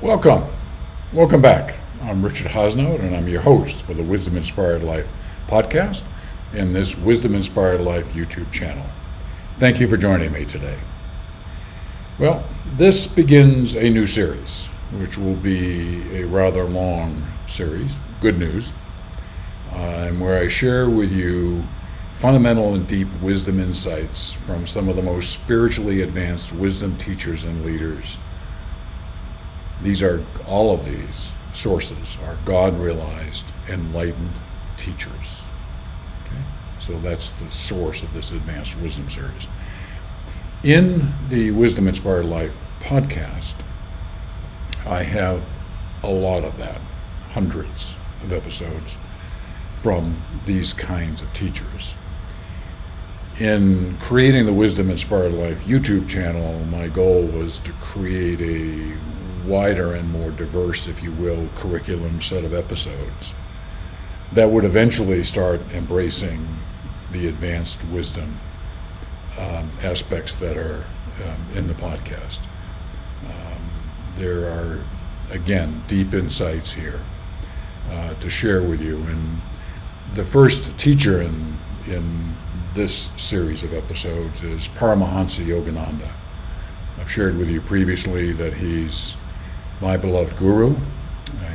Welcome. Welcome back. I'm Richard Hosnote, and I'm your host for the Wisdom Inspired Life podcast and this Wisdom Inspired Life YouTube channel. Thank you for joining me today. Well, this begins a new series, which will be a rather long series, good news, and where I share with you fundamental and deep wisdom insights from some of the most spiritually advanced wisdom teachers and leaders. All of these sources are God-realized, enlightened teachers. Okay? So that's the source of this advanced wisdom series. In the Wisdom Inspired Life podcast, I have a lot of that, hundreds of episodes from these kinds of teachers. In creating the Wisdom Inspired Life YouTube channel, my goal was to create a wider and more diverse, if you will, curriculum set of episodes that would eventually start embracing the advanced wisdom aspects that are in the podcast. There are, again, deep insights here to share with you. And the first teacher in this series of episodes is Paramahansa Yogananda. I've shared with you previously that he's my beloved guru.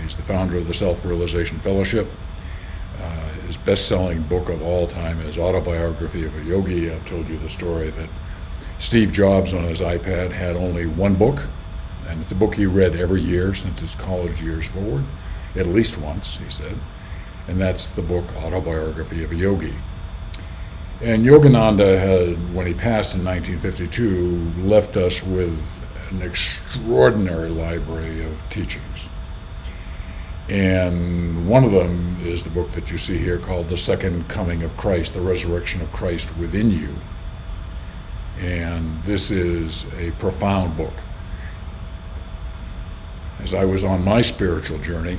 He's the founder of the Self-Realization Fellowship. His best-selling book of all time is Autobiography of a Yogi. I've told you the story that Steve Jobs on his iPad had only one book, and it's a book he read every year since his college years forward, at least once, he said, and that's the book Autobiography of a Yogi. And Yogananda had, when he passed in 1952, left us with an extraordinary library of teachings. And one of them is the book that you see here called The Second Coming of Christ, The Resurrection of Christ Within You. And this is a profound book. As I was on my spiritual journey,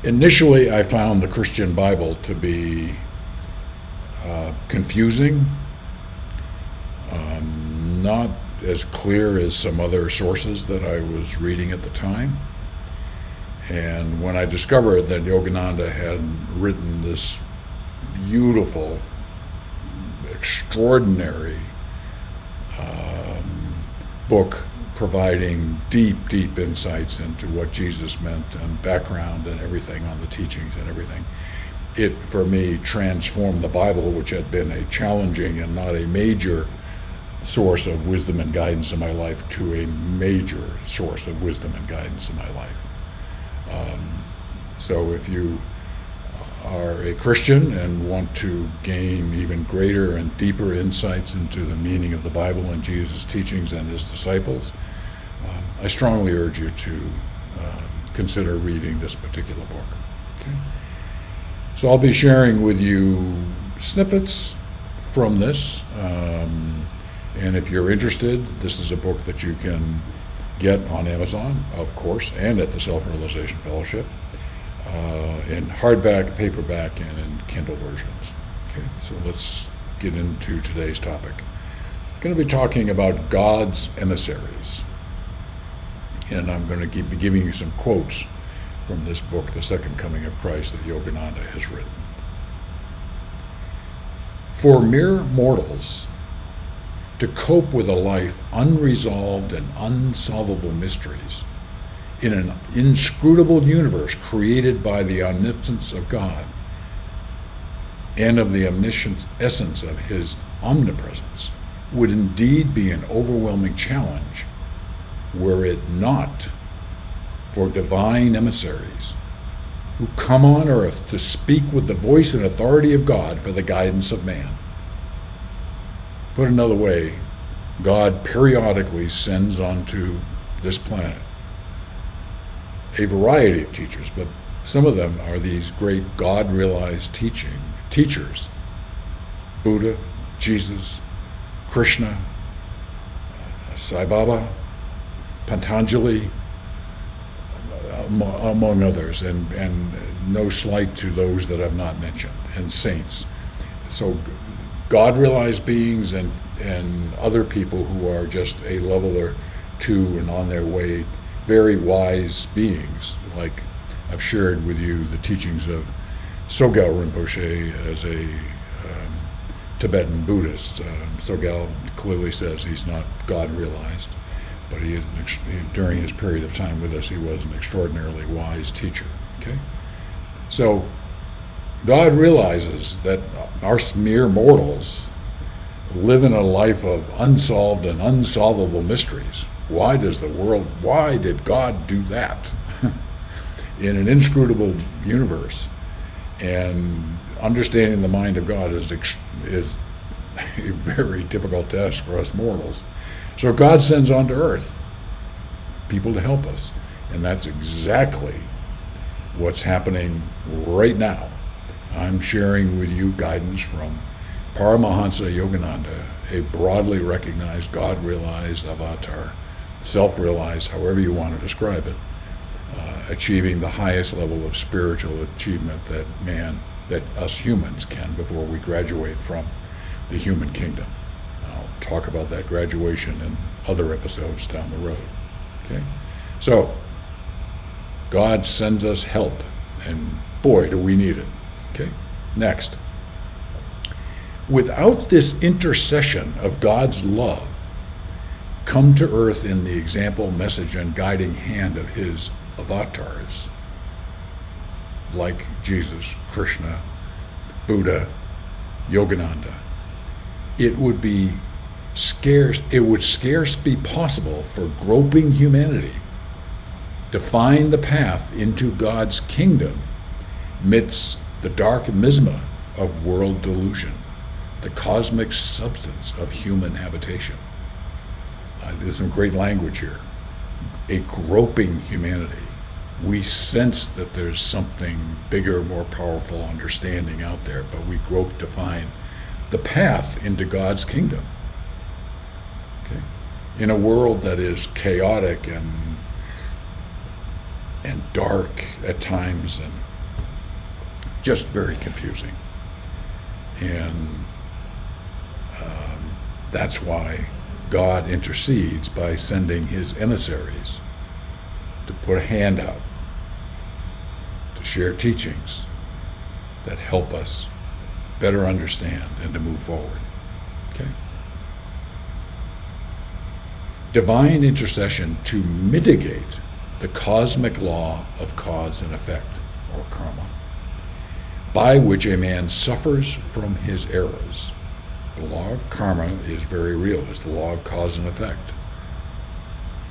initially I found the Christian Bible to be confusing, not as clear as some other sources that I was reading at the time. And when I discovered that Yogananda had written this beautiful, extraordinary book providing deep, deep insights into what Jesus meant and background and everything on the teachings and everything, it, for me, transformed the Bible, which had been a challenging and not a major source of wisdom and guidance in my life, to a major source of wisdom and guidance in my life. So if you are a Christian and want to gain even greater and deeper insights into the meaning of the Bible and Jesus' teachings and his disciples, I strongly urge you to consider reading this particular book. Okay? So I'll be sharing with you snippets from this, and if you're interested, this is a book that you can get on Amazon, of course, and at the Self-Realization Fellowship, in hardback, paperback, and in Kindle versions. Okay, so let's get into today's topic. I'm going to be talking about God's emissaries, and I'm going to be giving you some quotes from this book, The Second Coming of Christ, that Yogananda has written. For mere mortals to cope with a life unresolved and unsolvable mysteries in an inscrutable universe created by the omnipotence of God and of the omniscient essence of his omnipresence would indeed be an overwhelming challenge, were it not for divine emissaries who come on earth to speak with the voice and authority of God for the guidance of man. Put another way, God periodically sends onto this planet a variety of teachers, but some of them are these great God-realized teachers: Buddha, Jesus, Krishna, Sai Baba, Patanjali, among others, and no slight to those that I've not mentioned, and saints. So God-realized beings and other people who are just a level or to and on their way very wise beings. Like I've shared with you the teachings of Sogyal Rinpoche as a Tibetan Buddhist. Sogyal clearly says he's not God realized, but he is during his period of time with us, he was an extraordinarily wise teacher. Okay, so God realizes that our mere mortals live in a life of unsolved and unsolvable mysteries. Why did God do that in an inscrutable universe? And understanding the mind of God is a very difficult task for us mortals. So God sends onto earth people to help us. And that's exactly what's happening right now. I'm sharing with you guidance from Paramahansa Yogananda, a broadly recognized God-realized avatar, self-realized, however you want to describe it, achieving the highest level of spiritual achievement that us humans can before we graduate from the human kingdom. I'll talk about that graduation in other episodes down the road. Okay? So, God sends us help, and boy, do we need it. Okay? Next. Without this intercession of God's love, come to earth in the example, message, and guiding hand of his avatars, like Jesus, Krishna, Buddha, Yogananda, it would scarce be possible for groping humanity to find the path into God's kingdom amidst the dark miasma of world delusion, the cosmic substance of human habitation. There's some great language here. A groping humanity. We sense that there's something bigger, more powerful understanding out there, but we grope to find the path into God's kingdom. Okay? In a world that is chaotic and dark at times and just very confusing. And that's why God intercedes by sending his emissaries to put a hand out, to share teachings that help us better understand and to move forward. Okay? Divine intercession to mitigate the cosmic law of cause and effect, or karma, by which a man suffers from his errors. The law of karma is very real. It's the law of cause and effect.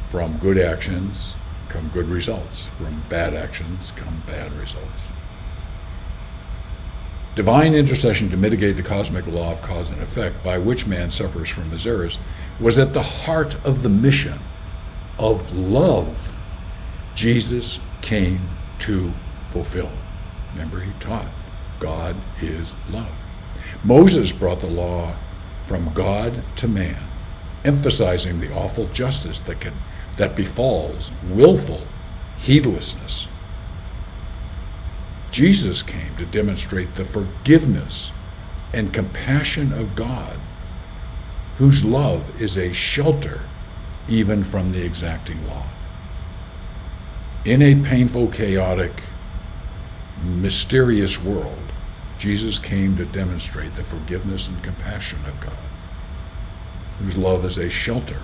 From good actions come good results. From bad actions come bad results. Divine intercession to mitigate the cosmic law of cause and effect, by which man suffers from his errors, was at the heart of the mission of love Jesus came to fulfill. Remember, he taught God is love. Moses brought the law from God to man, emphasizing the awful justice that befalls willful heedlessness. Jesus came to demonstrate the forgiveness and compassion of God, whose love is a shelter even from the exacting law. In a painful, chaotic, mysterious world, Jesus came to demonstrate the forgiveness and compassion of God, whose love is a shelter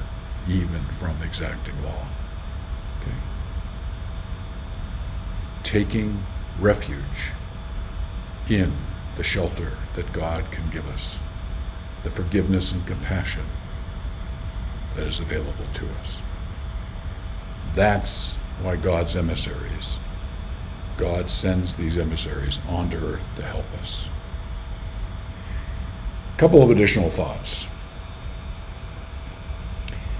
even from exacting law. Okay? Taking refuge in the shelter that God can give us, the forgiveness and compassion that is available to us. That's why God's emissaries, God sends these emissaries onto earth to help us. A couple of additional thoughts.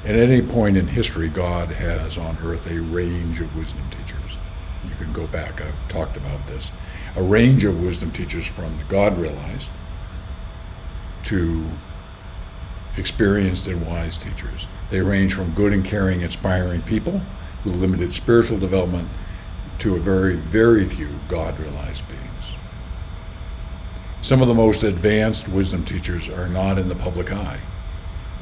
At any point in history, God has on earth a range of wisdom teachers. You can go back, I've talked about this. A range of wisdom teachers from the God-realized to experienced and wise teachers. They range from good and caring, inspiring people with limited spiritual development to a very, very few God-realized beings. Some of the most advanced wisdom teachers are not in the public eye.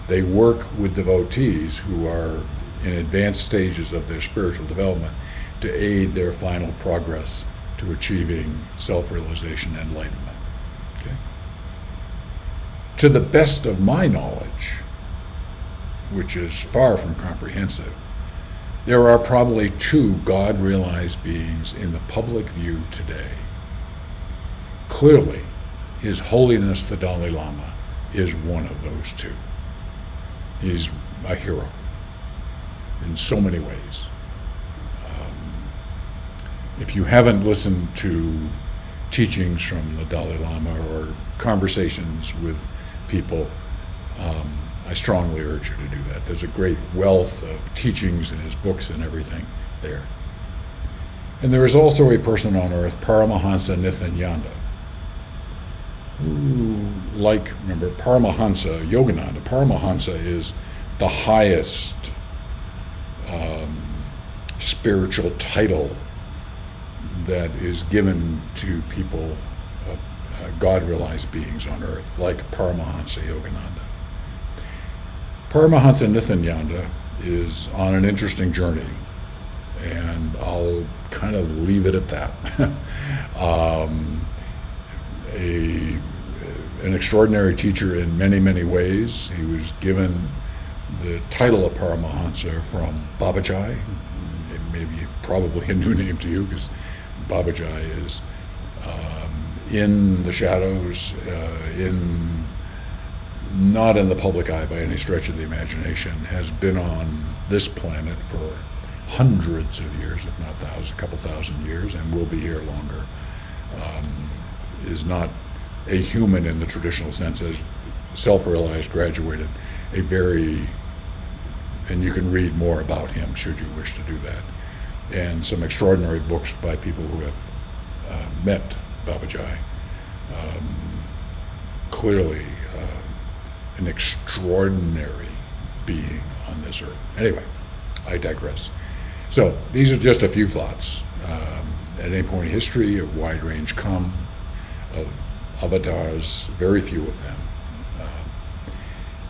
They work with devotees who are in advanced stages of their spiritual development to aid their final progress to achieving self-realization and enlightenment. Okay? To the best of my knowledge, which is far from comprehensive, there are probably 2 God-realized beings in the public view today. Clearly, His Holiness the Dalai Lama is one of those 2. He's a hero in so many ways. If you haven't listened to teachings from the Dalai Lama or conversations with people, I strongly urge you to do that. There's a great wealth of teachings in his books and everything there. And there is also a person on earth, Paramahansa Nityananda, who, remember, Paramahansa, Yogananda, Paramahansa is the highest spiritual title that is given to people, God-realized beings on earth, like Paramahansa Yogananda. Paramahansa Nityananda is on an interesting journey, and I'll kind of leave it at that. An extraordinary teacher in many, many ways. He was given the title of Paramahansa from Babaji. It may be probably a new name to you, because Babaji is in the shadows, not in the public eye by any stretch of the imagination, has been on this planet for hundreds of years, if not thousands, a couple thousand years, and will be here longer. Is not a human in the traditional sense, as self-realized, graduated, and you can read more about him should you wish to do that. And some extraordinary books by people who have met Babaji. Clearly an extraordinary being on this earth. Anyway, I digress. So these are just a few thoughts. At any point in history, a wide range come of avatars, very few of them.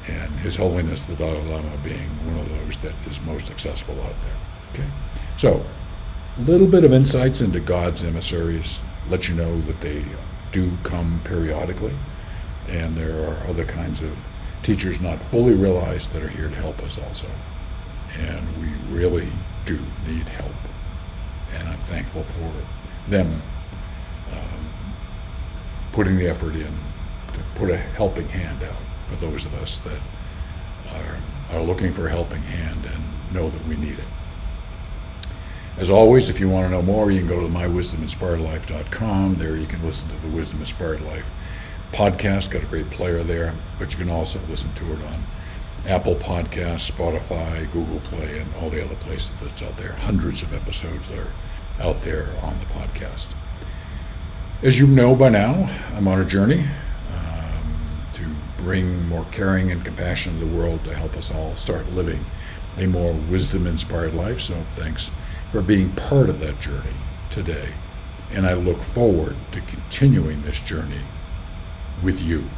And His Holiness the Dalai Lama being one of those that is most accessible out there. Okay, so a little bit of insights into God's emissaries, let you know that they do come periodically, and there are other kinds of teachers not fully realized that are here to help us also. And we really do need help, and I'm thankful for them putting the effort in to put a helping hand out for those of us that are looking for a helping hand and know that we need it. As always, if you want to know more, you can go to mywisdominspiredlife.com. There you can listen to the Wisdom Inspired Life podcast. Got a great player there, but you can also listen to it on Apple Podcasts, Spotify, Google Play, and all the other places that's out there. Hundreds of episodes that are out there on the podcast. As you know by now, I'm on a journey to bring more caring and compassion in the world to help us all start living a more wisdom-inspired life. So thanks for being part of that journey today. And I look forward to continuing this journey with you.